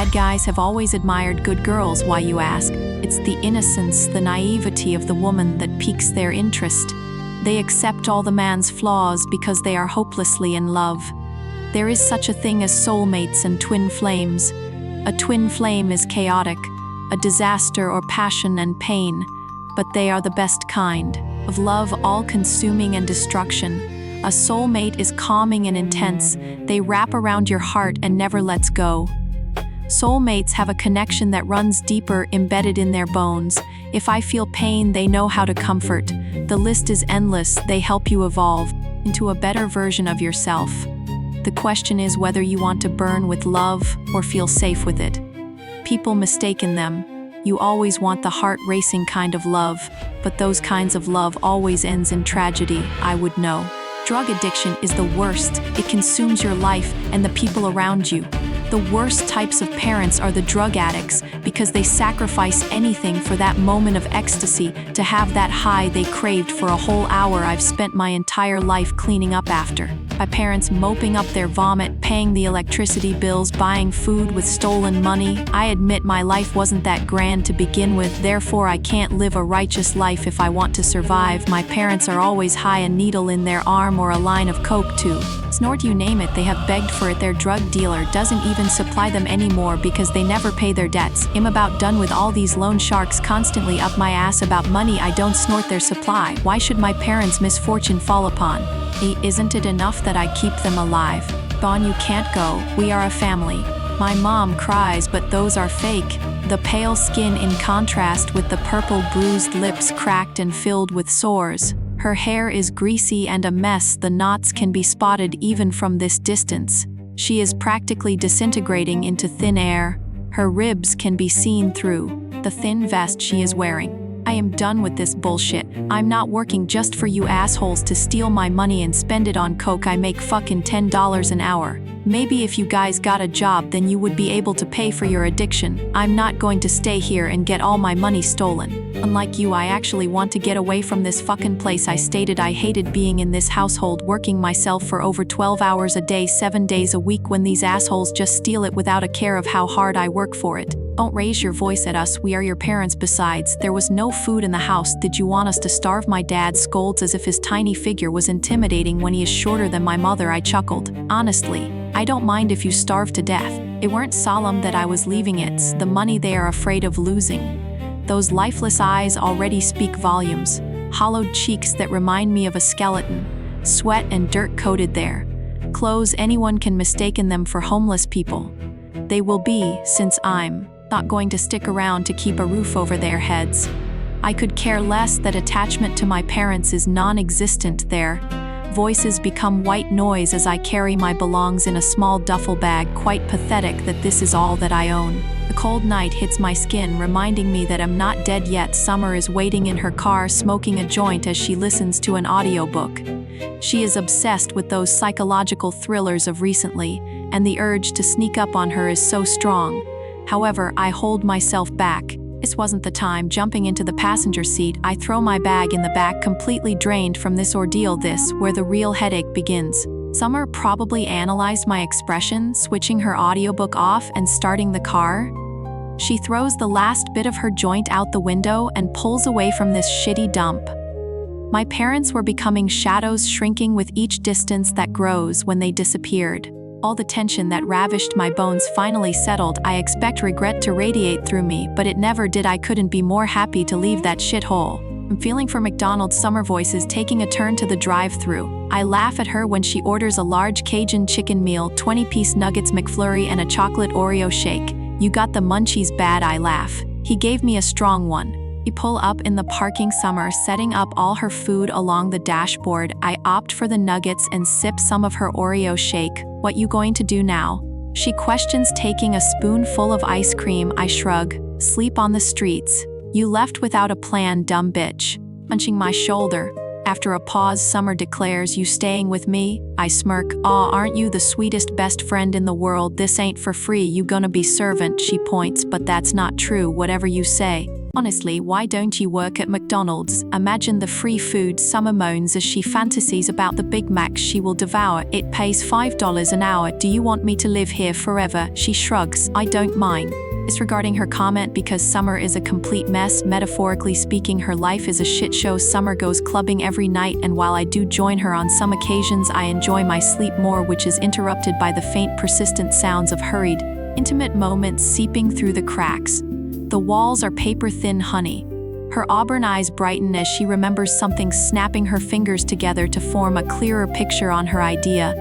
Bad guys have always admired good girls, why you ask? It's the innocence, the naivety of the woman that piques their interest. They accept all the man's flaws because they are hopelessly in love. There is such a thing as soulmates and twin flames. A twin flame is chaotic, a disaster or passion and pain, but they are the best kind, of love all-consuming and destruction. A soulmate is calming and intense. They wrap around your heart and never lets go. Soulmates have a connection that runs deeper, embedded in their bones. If I feel pain, they know how to comfort. The list is endless. They help you evolve into a better version of yourself. The question is whether you want to burn with love or feel safe with it. People mistaken them. You always want the heart-racing kind of love, but those kinds of love always ends in tragedy, I would know. Drug addiction is the worst. It consumes your life and the people around you. The worst types of parents are the drug addicts because they sacrifice anything for that moment of ecstasy, to have that high they craved for a whole hour I've spent my entire life cleaning up after. My parents moping up their vomit, paying the electricity bills, buying food with stolen money. I admit my life wasn't that grand to begin with, therefore I can't live a righteous life if I want to survive. My parents are always high, a needle in their arm or a line of coke too. Snort, you name it, they have begged for it. Their drug dealer doesn't even supply them anymore because they never pay their debts. I'm about done with all these loan sharks constantly up my ass about money. I don't snort their supply. Why should my parents' misfortune fall upon me? Isn't it enough that I keep them alive? Bon, you can't go, we are a family. My mom cries, but those are fake. The pale skin in contrast with the purple bruised lips cracked and filled with sores. Her hair is greasy and a mess, the knots can be spotted even from this distance. She is practically disintegrating into thin air. Her ribs can be seen through the thin vest she is wearing. I am done with this bullshit. I'm not working just for you assholes to steal my money and spend it on coke. I make fucking $10 an hour. Maybe if you guys got a job, then you would be able to pay for your addiction. I'm not going to stay here and get all my money stolen. Unlike you, I actually want to get away from this fucking place. I stated I hated being in this household, working myself for over 12 hours a day, 7 days a week, when these assholes just steal it without a care of how hard I work for it. Don't raise your voice at us, we are your parents. Besides, there was no food in the house. Did you want us to starve? My dad scolds as if his tiny figure was intimidating when he is shorter than my mother. I chuckled. Honestly, I don't mind if you starve to death. It weren't solemn that I was leaving, it's the money they are afraid of losing. Those lifeless eyes already speak volumes. Hollowed cheeks that remind me of a skeleton. Sweat and dirt coated there. Clothes, anyone can mistaken them for homeless people. They will be, since I'm not going to stick around to keep a roof over their heads. I could care less that attachment to my parents is non-existent there. Voices become white noise as I carry my belongings in a small duffel bag. Quite pathetic that this is all that I own. The cold night hits my skin, reminding me that I'm not dead yet. Summer is waiting in her car, smoking a joint as she listens to an audiobook. She is obsessed with those psychological thrillers of recently, and the urge to sneak up on her is so strong. However, I hold myself back. This wasn't the time. Jumping into the passenger seat, I throw my bag in the back, completely drained from this ordeal. This, where the real headache begins. Summer probably analyzed my expression, switching her audiobook off and starting the car. She throws the last bit of her joint out the window and pulls away from this shitty dump. My parents were becoming shadows, shrinking with each distance that grows. When they disappeared, all the tension that ravished my bones finally settled. I expect regret to radiate through me, but it never did. I couldn't be more happy to leave that shithole. I'm feeling for McDonald's. Summer voice is taking a turn to the drive-thru. I laugh at her when she orders a large Cajun chicken meal, 20-piece nuggets McFlurry, and a chocolate Oreo shake. You got the munchies? Bad, I laugh. He gave me a strong one. We pull up in the parking. Summer setting up all her food along the dashboard. I opt for the nuggets and sip some of her Oreo shake. What you going to do now? She questions, taking a spoonful of ice cream. I shrug. Sleep on the streets. You left without a plan, dumb bitch. Punching my shoulder. After a pause, Summer declares, you staying with me? I smirk. Aw, aren't you the sweetest best friend in the world? This ain't for free, you gonna be servant. She points, but that's not true, whatever you say. Honestly, why don't you work at McDonald's? Imagine the free food, Summer moans as she fantasies about the Big Mac she will devour. It pays $5 an hour. Do you want me to live here forever? She shrugs. I don't mind. Disregarding her comment because Summer is a complete mess. Metaphorically speaking, her life is a shit show. Summer goes clubbing every night, and while I do join her on some occasions, I enjoy my sleep more, which is interrupted by the faint, persistent sounds of hurried, intimate moments seeping through the cracks. The walls are paper-thin honey. Her auburn eyes brighten as she remembers something, snapping her fingers together to form a clearer picture on her idea.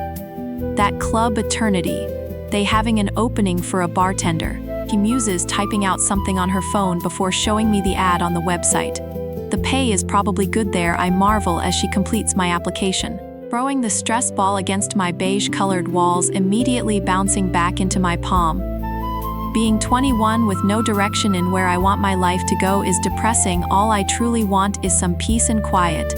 That club Eternity. They having an opening for a bartender. She muses, typing out something on her phone before showing me the ad on the website. The pay is probably good there, I marvel as she completes my application. Throwing the stress ball against my beige-colored walls, immediately bouncing back into my palm. Being 21 with no direction in where I want my life to go is depressing. All I truly want is some peace and quiet.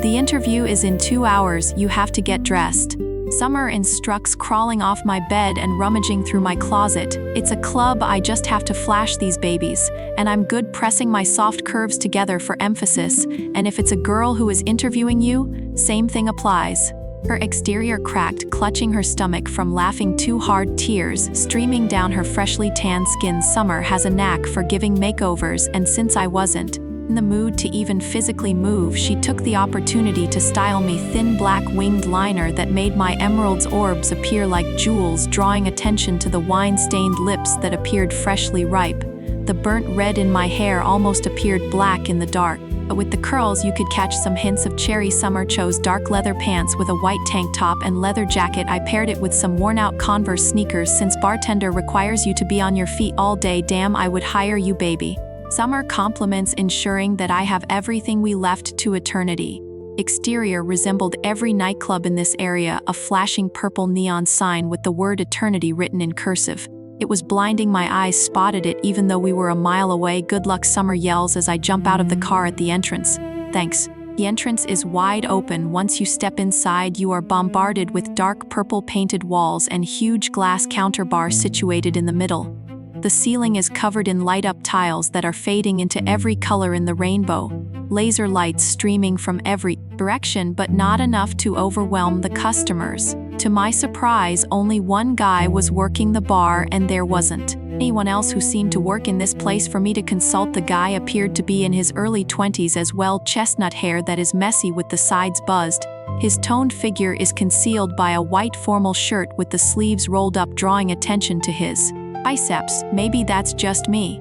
The interview is in 2 hours. You have to get dressed. Summer instructs, crawling off my bed and rummaging through my closet. It's a club, I just have to flash these babies. And I'm good, pressing my soft curves together for emphasis. And if it's a girl who is interviewing you, same thing applies. Her exterior cracked, clutching her stomach from laughing too hard, tears streaming down her freshly tanned skin. Summer has a knack for giving makeovers, and since I wasn't in the mood to even physically move, she took the opportunity to style me thin black winged liner that made my emerald's orbs appear like jewels, drawing attention to the wine-stained lips that appeared freshly ripe. The burnt red in my hair almost appeared black in the dark. But with the curls you could catch some hints of cherry. Summer chose dark leather pants with a white tank top and leather jacket. I paired it with some worn-out Converse sneakers since bartender requires you to be on your feet all day. Damn, I would hire you, baby. Summer compliments, ensuring that I have everything we left to Eternity. Exterior resembled every nightclub in this area, a flashing purple neon sign with the word Eternity written in cursive. It was blinding. My eyes spotted it even though we were a mile away. Good luck, Summer yells as I jump out of the car at the entrance. Thanks. The entrance is wide open. Once you step inside, you are bombarded with dark purple painted walls and huge glass counterbar situated in the middle. The ceiling is covered in light-up tiles that are fading into every color in the rainbow. Laser lights streaming from every direction, but not enough to overwhelm the customers. To my surprise, only one guy was working the bar, and there wasn't anyone else who seemed to work in this place for me to consult. The guy appeared to be in his early 20s as well, chestnut hair that is messy with the sides buzzed. His toned figure is concealed by a white formal shirt with the sleeves rolled up, drawing attention to his biceps. Maybe that's just me.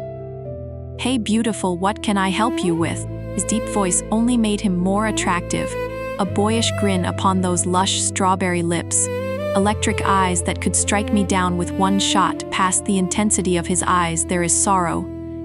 Hey beautiful, what can I help you with? His deep voice only made him more attractive. A boyish grin upon those lush strawberry lips. Electric eyes that could strike me down with one shot. Past the intensity of his eyes, there is sorrow.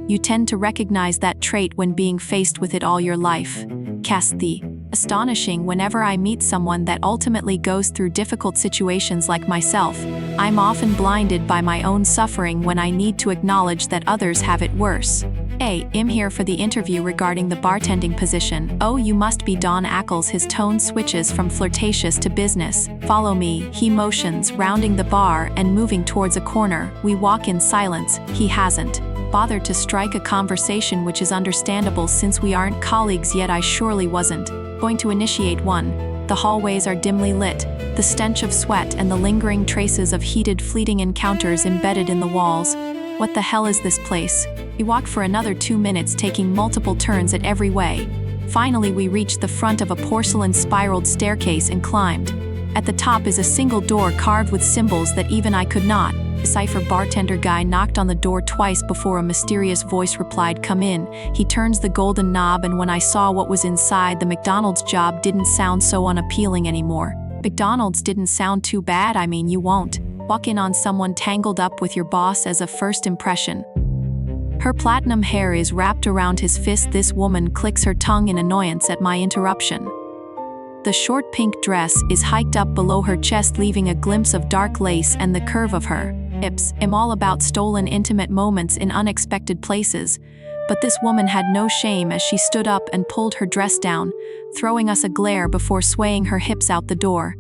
You tend to recognize that trait when being faced with it all your life. Cast the astonishing. Whenever I meet someone that ultimately goes through difficult situations like myself, I'm often blinded by my own suffering when I need to acknowledge that others have it worse. Hey, I'm here for the interview regarding the bartending position. Oh, you must be Don Ackles. His tone switches from flirtatious to business. Follow me, he motions, rounding the bar and moving towards a corner. We walk in silence. He hasn't bothered to strike a conversation, which is understandable since we aren't colleagues yet. I surely wasn't going to initiate one. The hallways are dimly lit, the stench of sweat and the lingering traces of heated, fleeting encounters embedded in the walls. What the hell is this place? We walked for another 2 minutes, taking multiple turns at every way. Finally, we reached the front of a porcelain spiraled staircase and climbed. At the top is a single door carved with symbols that even I could not decipher. Bartender guy knocked on the door twice before a mysterious voice replied, "Come in." He turns the golden knob, and when I saw what was inside, the McDonald's job didn't sound so unappealing anymore. McDonald's didn't sound too bad. I mean, you won't walk in on someone tangled up with your boss as a first impression. Her platinum hair is wrapped around his fist. This woman clicks her tongue in annoyance at my interruption. The short pink dress is hiked up below her chest, leaving a glimpse of dark lace and the curve of her hips. I'm all about stolen intimate moments in unexpected places, but this woman had no shame as she stood up and pulled her dress down, throwing us a glare before swaying her hips out the door.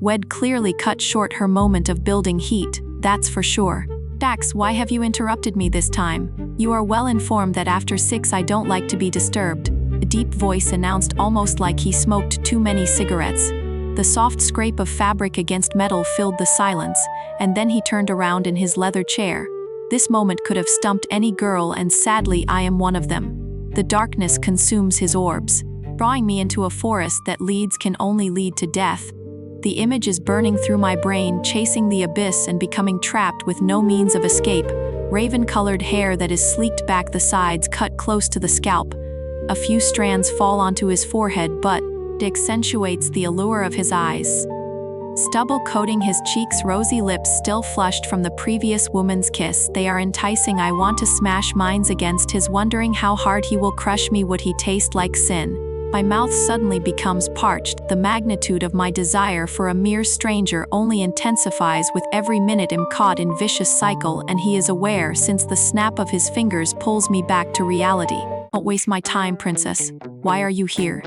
Wed clearly cut short her moment of building heat, that's for sure. Dax, why have you interrupted me this time? You are well informed that after 6 I don't like to be disturbed. A deep voice announced, almost like he smoked too many cigarettes. The soft scrape of fabric against metal filled the silence, and then he turned around in his leather chair. This moment could have stumped any girl, and sadly I am one of them. The darkness consumes his orbs, drawing me into a forest that can only lead to death. The image is burning through my brain, chasing the abyss and becoming trapped with no means of escape. Raven-colored hair that is sleeked back the sides, cut close to the scalp. A few strands fall onto his forehead, but it accentuates the allure of his eyes. Stubble coating his cheeks, rosy lips still flushed from the previous woman's kiss. They are enticing. I want to smash minds against his, wondering how hard he will crush me. Would he taste like sin? My mouth suddenly becomes parched. The magnitude of my desire for a mere stranger only intensifies with every minute. I'm caught in vicious cycle, and he is aware, since the snap of his fingers pulls me back to reality. Don't waste my time, princess. Why are you here?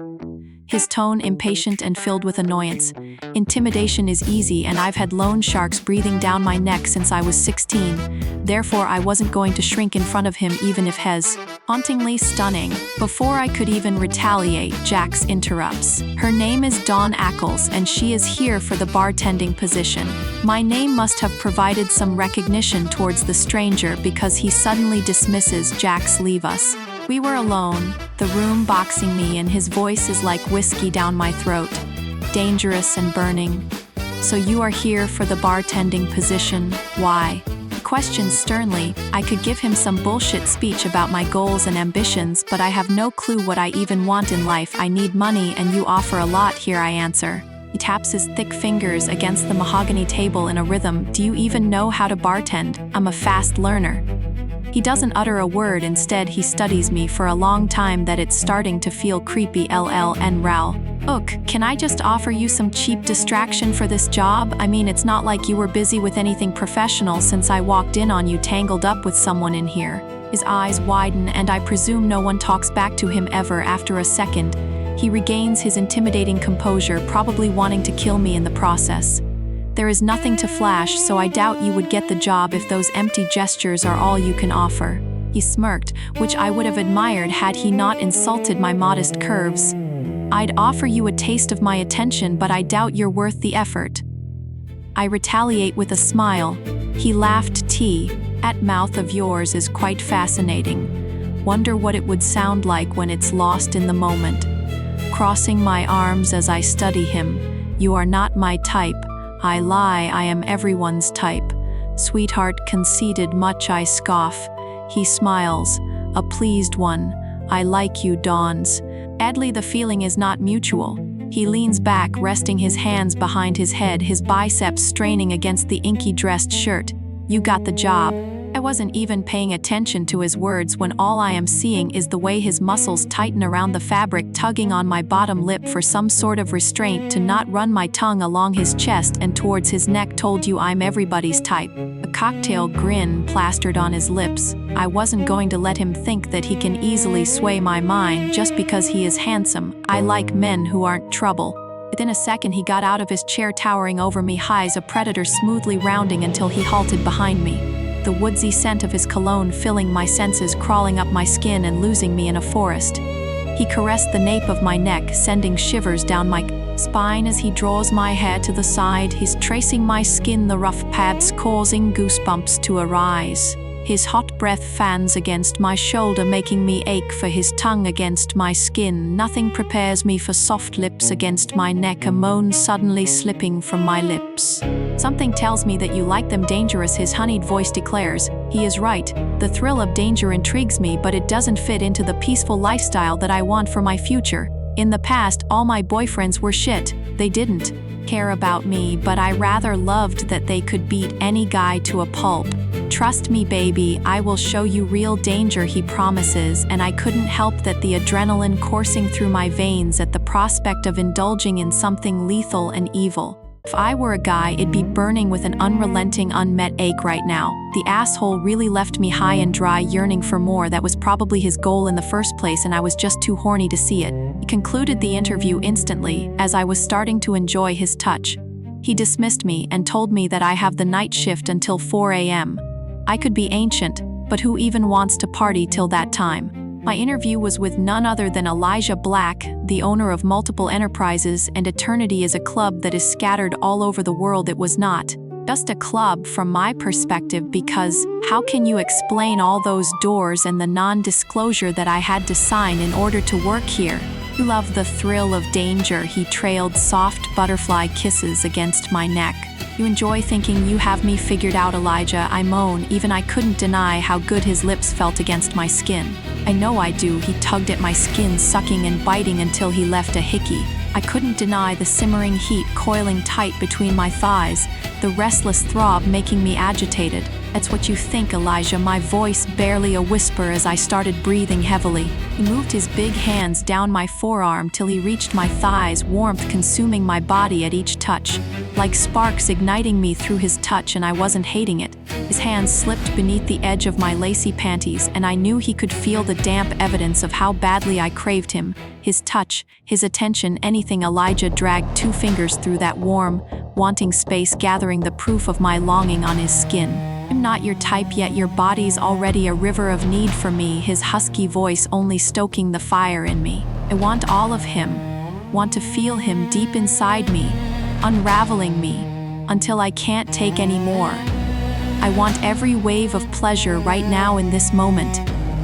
His tone impatient and filled with annoyance. Intimidation is easy, and I've had loan sharks breathing down my neck since I was 16. Therefore, I wasn't going to shrink in front of him, even if Hez. Hauntingly stunning. Before I could even retaliate, Jax interrupts. Her name is Dawn Ackles, and she is here for the bartending position. My name must have provided some recognition towards the stranger, because he suddenly dismisses Jax. Leave us. We were alone, the room boxing me, and his voice is like whiskey down my throat. Dangerous and burning. So you are here for the bartending position. Why? He questions sternly. I could give him some bullshit speech about my goals and ambitions, but I have no clue what I even want in life. I need money, and you offer a lot here, I answer. He taps his thick fingers against the mahogany table in a rhythm. Do you even know how to bartend? I'm a fast learner. He doesn't utter a word. Instead, he studies me for a long time that it's starting to feel creepy. LL Ral. Look, can I just offer you some cheap distraction for this job? I mean, it's not like you were busy with anything professional since I walked in on you tangled up with someone in here. His eyes widen, and I presume no one talks back to him ever. After a second, he regains his intimidating composure, probably wanting to kill me in the process. There is nothing to flash, so I doubt you would get the job if those empty gestures are all you can offer. He smirked, which I would have admired had he not insulted my modest curves. I'd offer you a taste of my attention, but I doubt you're worth the effort. I retaliate with a smile. He laughed. That mouth of yours is quite fascinating. Wonder what it would sound like when it's lost in the moment. Crossing my arms as I study him. You are not my type. I lie, I am everyone's type. Sweetheart, conceded much, I scoff. He smiles, a pleased one. I like you, Dawns. Sadly, the feeling is not mutual. He leans back, resting his hands behind his head, his biceps straining against the inky dressed shirt. You got the job. I wasn't even paying attention to his words when all I am seeing is the way his muscles tighten around the fabric, tugging on my bottom lip for some sort of restraint to not run my tongue along his chest and towards his neck. Told you I'm everybody's type. A cocktail grin plastered on his lips. I wasn't going to let him think that he can easily sway my mind just because he is handsome. I like men who aren't trouble. Within a second, he got out of his chair, towering over me high as a predator, smoothly rounding until he halted behind me. The woodsy scent of his cologne filling my senses, crawling up my skin and losing me in a forest. He caressed the nape of my neck, sending shivers down my spine as he draws my hair to the side. He's tracing my skin, the rough pads causing goosebumps to arise. His hot breath fans against my shoulder, making me ache for his tongue against my skin. Nothing prepares me for soft lips against my neck, a moan suddenly slipping from my lips. Something tells me that you like them dangerous, his honeyed voice declares. He is right. The thrill of danger intrigues me, but it doesn't fit into the peaceful lifestyle that I want for my future. In the past, all my boyfriends were shit. They didn't care about me, but I rather loved that they could beat any guy to a pulp. Trust me, baby, I will show you real danger, he promises, and I couldn't help that the adrenaline coursing through my veins at the prospect of indulging in something lethal and evil. If I were a guy, it'd be burning with an unrelenting, unmet ache right now. The asshole really left me high and dry, yearning for more. That was probably his goal in the first place, and I was just too horny to see it. He concluded the interview instantly, as I was starting to enjoy his touch. He dismissed me and told me that I have the night shift until 4 a.m. I could be ancient, but who even wants to party till that time? My interview was with none other than Elijah Black, the owner of multiple enterprises, and Eternity is a club that is scattered all over the world. It was not just a club from my perspective, because how can you explain all those doors and the non-disclosure that I had to sign in order to work here? You love the thrill of danger. He trailed soft butterfly kisses against my neck. You enjoy thinking you have me figured out, Elijah, I moan. Even I couldn't deny how good his lips felt against my skin. I know I do. He tugged at my skin, sucking and biting until he left a hickey. I couldn't deny the simmering heat coiling tight between my thighs, the restless throb making me agitated. That's what you think, Elijah, my voice barely a whisper as I started breathing heavily. He moved his big hands down my forearm till he reached my thighs, warmth consuming my body at each touch, like sparks igniting me through his touch, and I wasn't hating it. His hands slipped beneath the edge of my lacy panties, and I knew he could feel the damp evidence of how badly I craved him. His touch, his attention, anything. Elijah dragged 2 fingers through that warm, wanting space, gathering the proof of my longing on his skin. I'm not your type yet, your body's already a river of need for me, his husky voice only stoking the fire in me. I want all of him, want to feel him deep inside me, unraveling me, until I can't take any more. I want every wave of pleasure right now in this moment,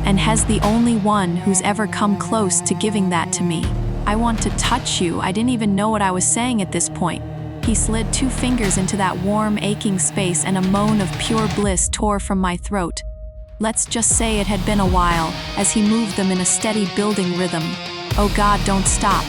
and He's the only one who's ever come close to giving that to me. I want to touch you. I didn't even know what I was saying at this point. He slid 2 fingers into that warm, aching space, and a moan of pure bliss tore from my throat. Let's just say it had been a while, as he moved them in a steady building rhythm. Oh God, don't stop.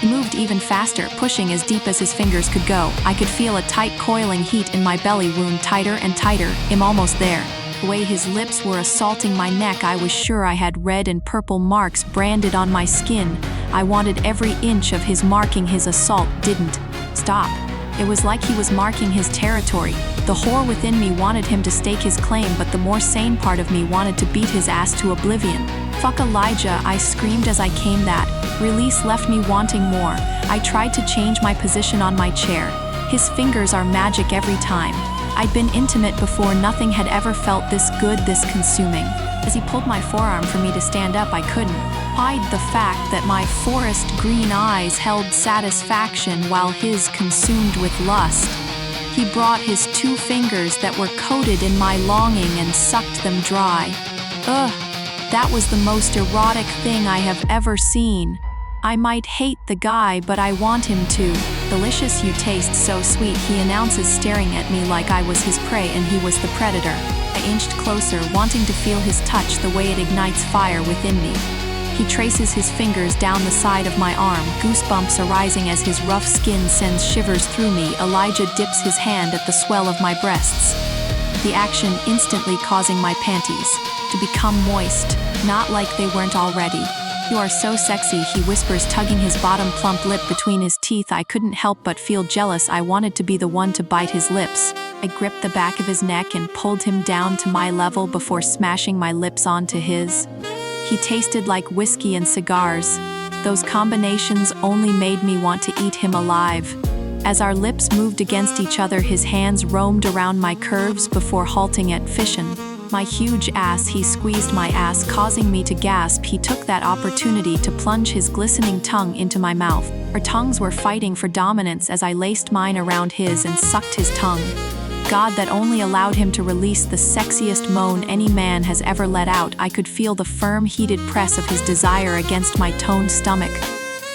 He moved even faster, pushing as deep as his fingers could go. I could feel a tight coiling heat in my belly wound, tighter and tighter. I'm almost there. The way his lips were assaulting my neck, I was sure I had red and purple marks branded on my skin. I wanted every inch of his marking. His assault didn't stop. It was like he was marking his territory. The whore within me wanted him to stake his claim, but the more sane part of me wanted to beat his ass to oblivion. Fuck Elijah, I screamed as I came. That release left me wanting more. I tried to change my position on my chair. His fingers are magic every time. I'd been intimate before. Nothing had ever felt this good, this consuming. As he pulled my forearm for me to stand up, I couldn't hide the fact that my forest green eyes held satisfaction while his consumed with lust. He brought his 2 fingers that were coated in my longing and sucked them dry. Ugh, that was the most erotic thing I have ever seen. I might hate the guy, but I want him to. Delicious, you taste so sweet, he announces, staring at me like I was his prey and he was the predator. I inched closer, wanting to feel his touch the way it ignites fire within me. He traces his fingers down the side of my arm, goosebumps arising as his rough skin sends shivers through me. Elijah dips his hand at the swell of my breasts, the action instantly causing my panties to become moist, not like they weren't already. You are so sexy, he whispers, tugging his bottom plump lip between his teeth. I couldn't help but feel jealous. I wanted to be the one to bite his lips. I gripped the back of his neck and pulled him down to my level before smashing my lips onto his. He tasted like whiskey and cigars. Those combinations only made me want to eat him alive. As our lips moved against each other, his hands roamed around my curves before halting at fission. My huge ass, he squeezed my ass, causing me to gasp. He took that opportunity to plunge his glistening tongue into my mouth. Our tongues were fighting for dominance as I laced mine around his and sucked his tongue. God, that only allowed him to release the sexiest moan any man has ever let out. I could feel the firm, heated press of his desire against my toned stomach.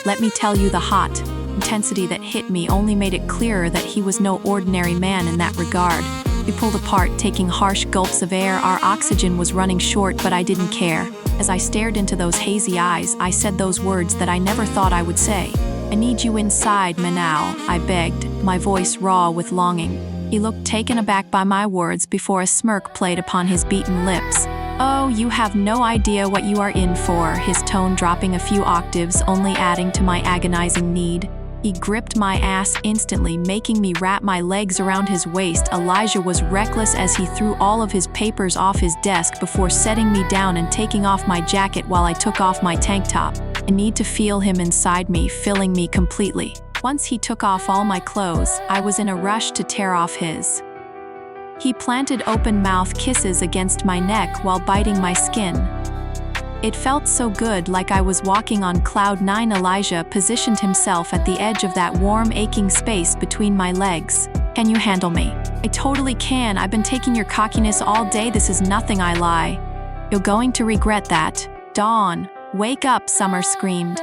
Let me tell you, the hot intensity that hit me only made it clearer that he was no ordinary man in that regard. We pulled apart, taking harsh gulps of air. Our oxygen was running short, but I didn't care. As I stared into those hazy eyes, I said those words that I never thought I would say. I need you inside me now, I begged, my voice raw with longing. He looked taken aback by my words before a smirk played upon his beaten lips. Oh, you have no idea what you are in for, his tone dropping a few octaves, only adding to my agonizing need. He gripped my ass instantly, making me wrap my legs around his waist. Elijah was reckless as he threw all of his papers off his desk before setting me down and taking off my jacket while I took off my tank top. I need to feel him inside me, filling me completely. Once he took off all my clothes, I was in a rush to tear off his. He planted open-mouth kisses against my neck while biting my skin. It felt so good, like I was walking on cloud nine. Elijah positioned himself at the edge of that warm, aching space between my legs. Can you handle me? I totally can. I've been taking your cockiness all day. This is nothing, I lie. You're going to regret that. Dawn, wake up, Summer screamed.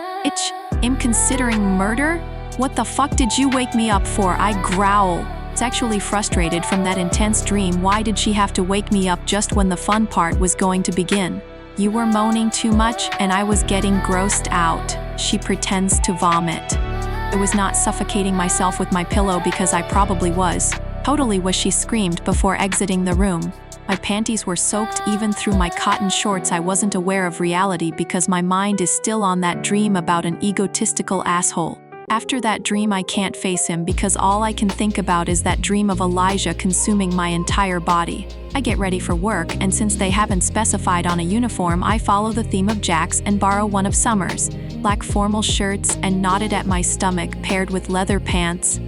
I'm considering murder? What the fuck did you wake me up for? I growl. Sexually frustrated from that intense dream. Why did she have to wake me up just when the fun part was going to begin? You were moaning too much and I was getting grossed out. She pretends to vomit. I was not suffocating myself with my pillow because I probably was. Totally was, she screamed before exiting the room. My panties were soaked even through my cotton shorts. I wasn't aware of reality because my mind is still on that dream about an egotistical asshole. After that dream, I can't face him because all I can think about is that dream of Elijah consuming my entire body. I get ready for work, and since they haven't specified on a uniform, I follow the theme of Jack's and borrow one of Summer's. Black formal shirts and knotted at my stomach paired with leather pants.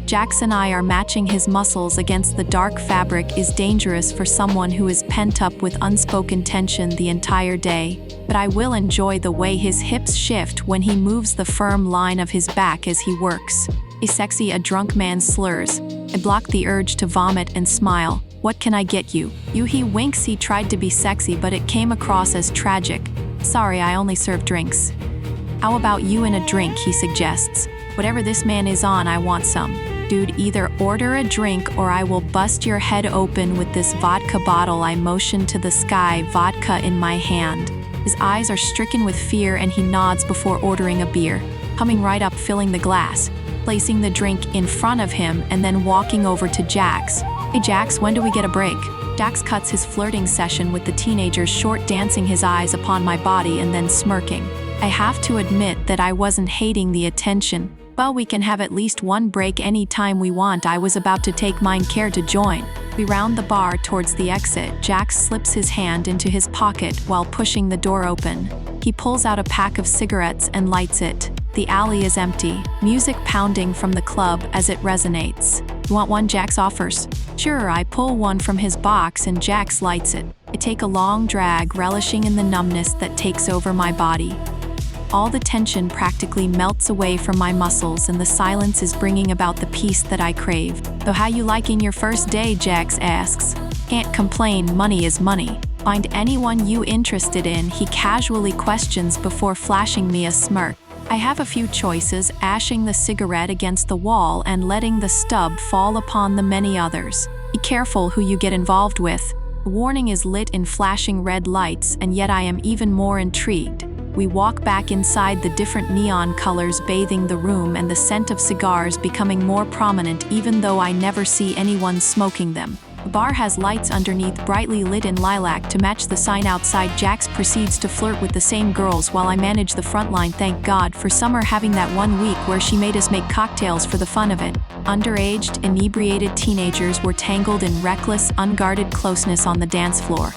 Jax and I are matching. His muscles against the dark fabric is dangerous for someone who is pent up with unspoken tension the entire day, but I will enjoy the way his hips shift when he moves the firm line of his back as he works. A drunk man slurs. I block the urge to vomit and smile. What can I get you? He winks. He tried to be sexy, but it came across as tragic. Sorry, I only serve drinks. How about you and a drink, he suggests. Whatever this man is on, I want some. Dude, either order a drink or I will bust your head open with this vodka bottle. I motion to the sky, vodka in my hand. His eyes are stricken with fear and he nods before ordering a beer. Coming right up, filling the glass, placing the drink in front of him and then walking over to Jax. Hey Jax, when do we get a break? Jax cuts his flirting session with the teenagers short, dancing his eyes upon my body and then smirking. I have to admit that I wasn't hating the attention. Well, we can have at least one break any time we want. I was about to take mine. Care to join? We round the bar towards the exit. Jax slips his hand into his pocket while pushing the door open. He pulls out a pack of cigarettes and lights it. The alley is empty, music pounding from the club as it resonates. You want one? Jax offers. Sure, I pull one from his box and Jax lights it. I take a long drag, relishing in the numbness that takes over my body. All the tension practically melts away from my muscles and the silence is bringing about the peace that I crave. So how you liking your first day? Jax asks. Can't complain, money is money. Find anyone you interested in? He casually questions before flashing me a smirk. I have a few choices, ashing the cigarette against the wall and letting the stub fall upon the many others. Be careful who you get involved with. The warning is lit in flashing red lights, and yet I am even more intrigued. We walk back inside, the different neon colors bathing the room and the scent of cigars becoming more prominent even though I never see anyone smoking them. The bar has lights underneath, brightly lit in lilac to match the sign outside. Jax proceeds to flirt with the same girls while I manage the front line. Thank God for Summer having that 1 week where she made us make cocktails for the fun of it. Underaged, inebriated teenagers were tangled in reckless, unguarded closeness on the dance floor.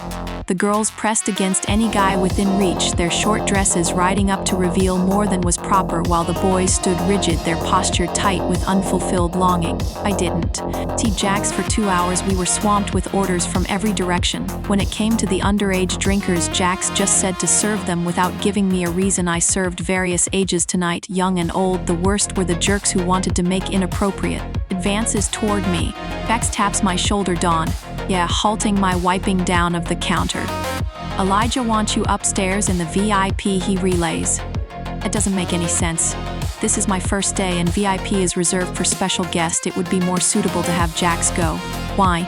The girls pressed against any guy within reach, their short dresses riding up to reveal more than was proper, while the boys stood rigid, their posture tight with unfulfilled longing. I didn't see Jax for 2 hours. We were swamped with orders from every direction. When it came to the underage drinkers, Jax just said to serve them without giving me a reason. I served various ages tonight, young and old. The worst were the jerks who wanted to make inappropriate advances toward me. Jax taps my shoulder. Dawn. Yeah, halting my wiping down of the counter. Elijah wants you upstairs in the VIP, he relays. That doesn't make any sense. This is my first day and VIP is reserved for special guests. It would be more suitable to have Jax go. Why?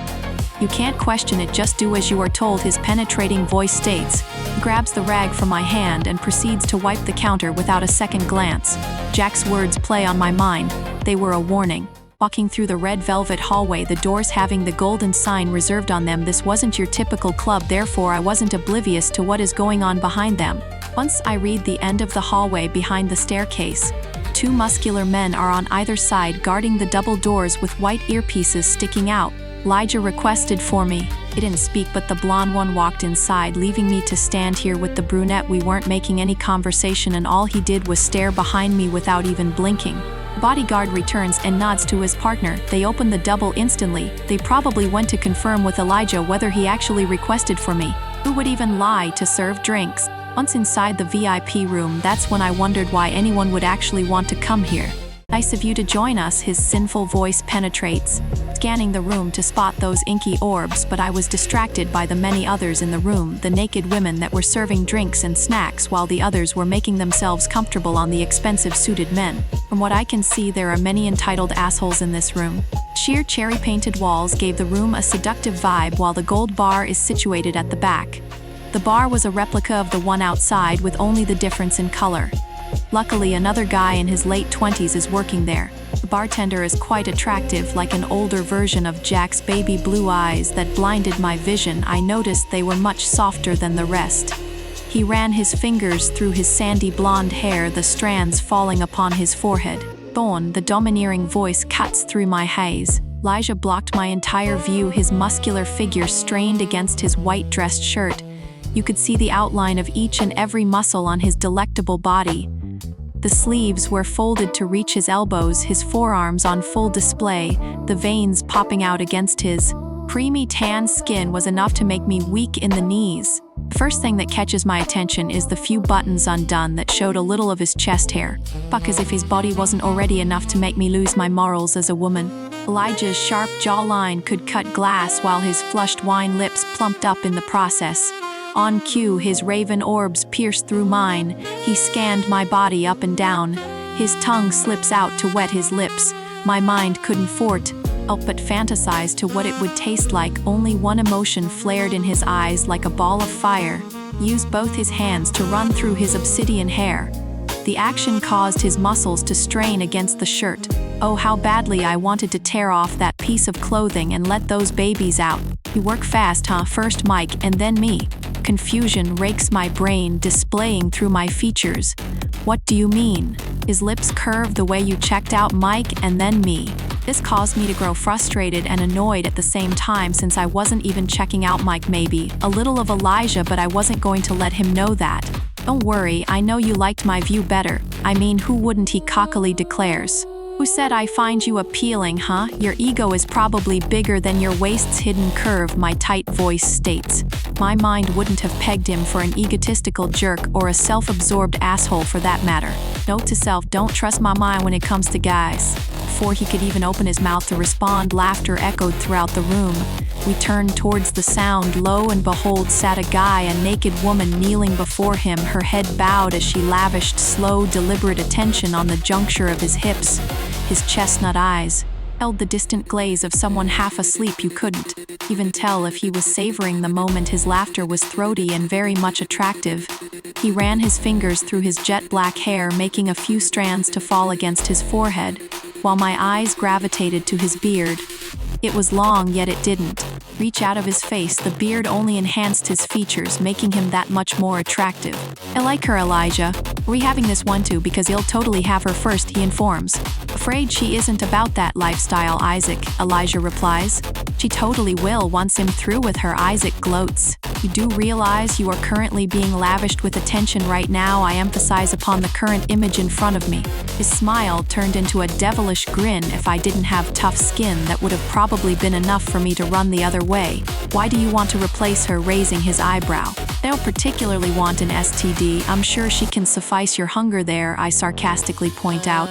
You can't question it, just do as you are told, his penetrating voice states. He grabs the rag from my hand and proceeds to wipe the counter without a second glance. Jack's words play on my mind. They were a warning. Walking through the red velvet hallway, the doors having the golden sign reserved on them. This wasn't your typical club, therefore I wasn't oblivious to what is going on behind them. Once I read the end of the hallway behind the staircase, 2 muscular men are on either side guarding the double doors with white earpieces sticking out. Elijah requested for me. He didn't speak, but the blonde one walked inside, leaving me to stand here with the brunette. We weren't making any conversation and all he did was stare behind me without even blinking. Bodyguard returns and nods to his partner. They open the double instantly. They probably went to confirm with Elijah whether he actually requested for me. Who would even lie to serve drinks? Once inside the VIP room, that's when I wondered why anyone would actually want to come here. Nice of you to join us, his sinful voice penetrates, scanning the room to spot those inky orbs, but I was distracted by the many others in the room, the naked women that were serving drinks and snacks while the others were making themselves comfortable on the expensive suited men. From what I can see, there are many entitled assholes in this room. Sheer cherry-painted walls gave the room a seductive vibe while the gold bar is situated at the back. The bar was a replica of the one outside with only the difference in color. Luckily, another guy in his late 20s is working there. The bartender is quite attractive, like an older version of Jack's baby blue eyes that blinded my vision. I noticed they were much softer than the rest. He ran his fingers through his sandy blonde hair, the strands falling upon his forehead. Thorn, the domineering voice cuts through my haze. Elijah blocked my entire view, his muscular figure strained against his white dressed shirt. You could see the outline of each and every muscle on his delectable body. The sleeves were folded to reach his elbows, his forearms on full display, the veins popping out against his creamy tan skin was enough to make me weak in the knees. First thing that catches my attention is the few buttons undone that showed a little of his chest hair. Fuck, as if his body wasn't already enough to make me lose my morals as a woman. Elijah's sharp jawline could cut glass while his flushed wine lips plumped up in the process. On cue, his raven orbs pierced through mine. He scanned my body up and down. His tongue slips out to wet his lips. My mind couldn't help but fantasize to what it would taste like. Only one emotion flared in his eyes like a ball of fire. He used both his hands to run through his obsidian hair. The action caused his muscles to strain against the shirt. Oh, how badly I wanted to tear off that piece of clothing and let those babies out. You work fast, huh? First Mike and then me. Confusion rakes my brain, displaying through my features. What do you mean? His lips curved the way you checked out Mike and then me. This caused me to grow frustrated and annoyed at the same time, since I wasn't even checking out Mike. Maybe a little of Elijah, but I wasn't going to let him know that. Don't worry, I know you liked my view better. I mean, who wouldn't, he cockily declares. Who said I find you appealing, huh? Your ego is probably bigger than your waist's hidden curve, my tight voice states. My mind wouldn't have pegged him for an egotistical jerk or a self-absorbed asshole for that matter. Note to self, don't trust my mind when it comes to guys. Before he could even open his mouth to respond, laughter echoed throughout the room. We turned towards the sound. Lo and behold, sat a guy, a naked woman kneeling before him, her head bowed as she lavished slow, deliberate attention on the juncture of his hips. His chestnut eyes held the distant glaze of someone half asleep. You couldn't even tell if he was savoring the moment. His laughter was throaty and very much attractive. He ran his fingers through his jet black hair, making a few strands to fall against his forehead, while my eyes gravitated to his beard. It was long, yet it didn't reach out of his face. The beard only enhanced his features, making him that much more attractive. I like her, Elijah. We having this one too, because he'll totally have her first, he informs. Afraid she isn't about that lifestyle, Isaac, Elijah replies. She totally will once I'm through with her, Isaac gloats. You do realize you are currently being lavished with attention right now? I emphasize upon the current image in front of me. His smile turned into a devilish grin. If I didn't have tough skin, that would have probably been enough for me to run the other way. Why do you want to replace her? Raising his eyebrow. I don't particularly want an STD. I'm sure she can suffice your hunger there, I sarcastically point out.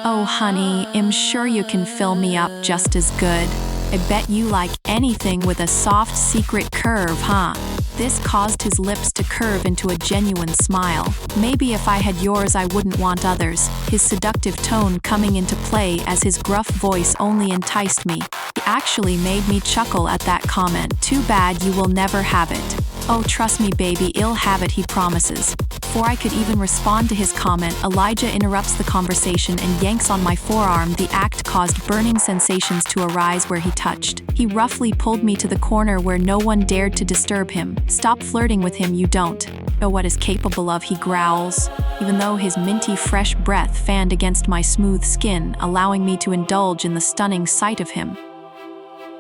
Oh honey, I'm sure you can fill me up just as good. I bet you like anything with a soft secret curve, huh? This caused his lips to curve into a genuine smile. Maybe if I had yours I wouldn't want others. His seductive tone coming into play as his gruff voice only enticed me. He actually made me chuckle at that comment. Too bad you will never have it. Oh, trust me baby, I'll have it, he promises. Before I could even respond to his comment, Elijah interrupts the conversation and yanks on my forearm. The act caused burning sensations to arise where he touched. He roughly pulled me to the corner where no one dared to disturb him. Stop flirting with him, you don't know what is capable of, he growls, even though his minty fresh breath fanned against my smooth skin, allowing me to indulge in the stunning sight of him.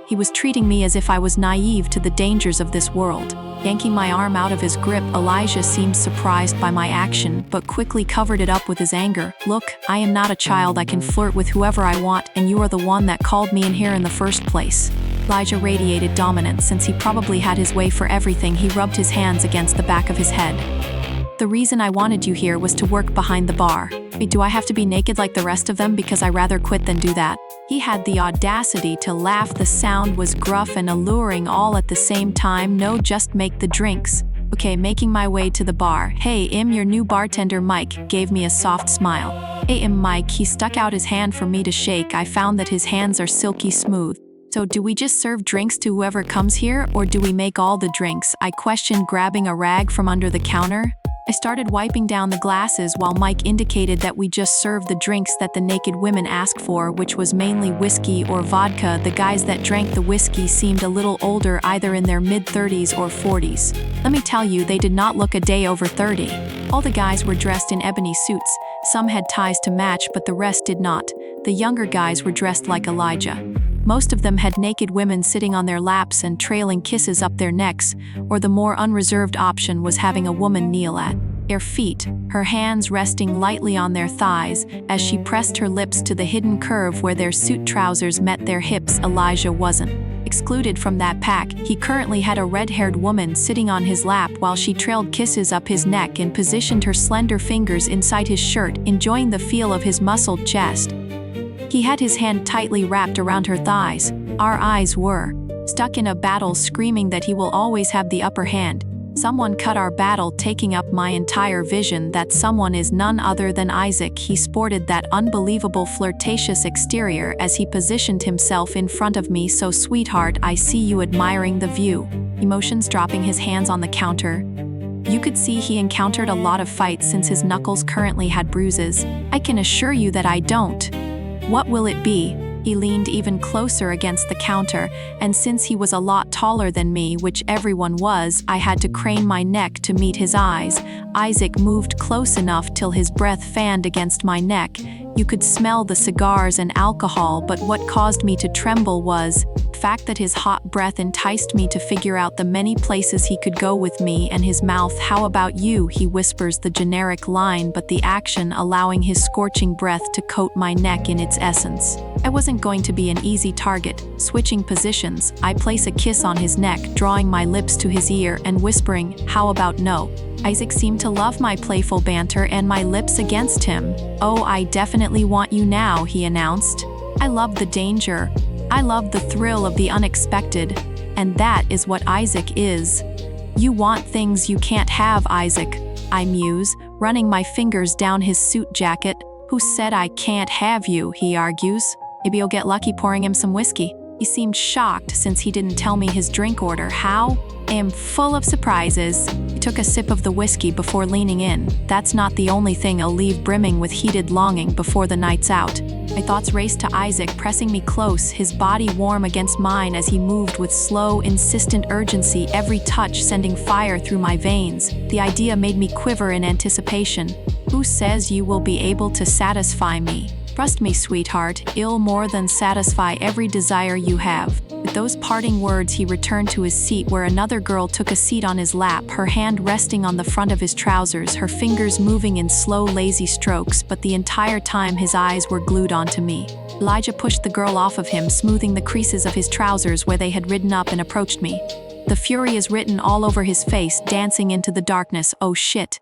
He was treating me as if I was naive to the dangers of this world. Yanking my arm out of his grip, Elijah seemed surprised by my action, but quickly covered it up with his anger. Look, I am not a child. I can flirt with whoever I want, and you are the one that called me in here in the first place. Elijah radiated dominance. Since he probably had his way for everything, he rubbed his hands against the back of his head. The reason I wanted you here was to work behind the bar. Wait, do I have to be naked like the rest of them? Because I rather quit than do that. He had the audacity to laugh. The sound was gruff and alluring all at the same time. No, just make the drinks. Okay, making my way to the bar. Hey, your new bartender Mike gave me a soft smile. Hey, Mike, he stuck out his hand for me to shake. I found that his hands are silky smooth. So do we just serve drinks to whoever comes here, or do we make all the drinks? I questioned, grabbing a rag from under the counter. I started wiping down the glasses while Mike indicated that we just served the drinks that the naked women asked for, which was mainly whiskey or vodka. The guys that drank the whiskey seemed a little older, either in their mid-30s or 40s. Let me tell you, they did not look a day over 30. All the guys were dressed in ebony suits. Some had ties to match, but the rest did not. The younger guys were dressed like Elijah. Most of them had naked women sitting on their laps and trailing kisses up their necks, or the more unreserved option was having a woman kneel at their feet, her hands resting lightly on their thighs as she pressed her lips to the hidden curve where their suit trousers met their hips. Elijah wasn't excluded from that pack. He currently had a red-haired woman sitting on his lap while she trailed kisses up his neck and positioned her slender fingers inside his shirt, enjoying the feel of his muscled chest. He had his hand tightly wrapped around her thighs. Our eyes were stuck in a battle, screaming that he will always have the upper hand. Someone cut our battle, taking up my entire vision. That someone is none other than Isaac. He sported that unbelievable flirtatious exterior as he positioned himself in front of me. So, sweetheart, I see you admiring the view. Emotions dropping his hands on the counter. You could see he encountered a lot of fights since his knuckles currently had bruises. I can assure you that I don't. What will it be? He leaned even closer against the counter, and since he was a lot taller than me, which everyone was, I had to crane my neck to meet his eyes. Isaac moved close enough till his breath fanned against my neck. You could smell the cigars and alcohol, but what caused me to tremble was the fact that his hot breath enticed me to figure out the many places he could go with me, and his mouth. How about you? He whispers the generic line, but the action allowing his scorching breath to coat my neck in its essence. I wasn't going to be an easy target. Switching positions, I place a kiss on his neck, drawing my lips to his ear and whispering, "How about no?" Isaac seemed to love my playful banter and my lips against him. "Oh, I definitely want you now," he announced. I love the danger. I love the thrill of the unexpected. And that is what Isaac is. You want things you can't have, Isaac, I muse, running my fingers down his suit jacket. Who said I can't have you, he argues. Maybe you'll get lucky pouring him some whiskey. He seemed shocked since he didn't tell me his drink order. How? I am full of surprises. He took a sip of the whiskey before leaning in. That's not the only thing I'll leave brimming with heated longing before the night's out. My thoughts raced to Isaac, pressing me close, his body warm against mine as he moved with slow, insistent urgency, every touch sending fire through my veins. The idea made me quiver in anticipation. Who says you will be able to satisfy me? Trust me, sweetheart, it'll more than satisfy every desire you have. With those parting words, he returned to his seat where another girl took a seat on his lap, her hand resting on the front of his trousers, her fingers moving in slow, lazy strokes, but the entire time his eyes were glued onto me. Elijah pushed the girl off of him, smoothing the creases of his trousers where they had ridden up, and approached me. The fury is written all over his face, dancing into the darkness. Oh shit.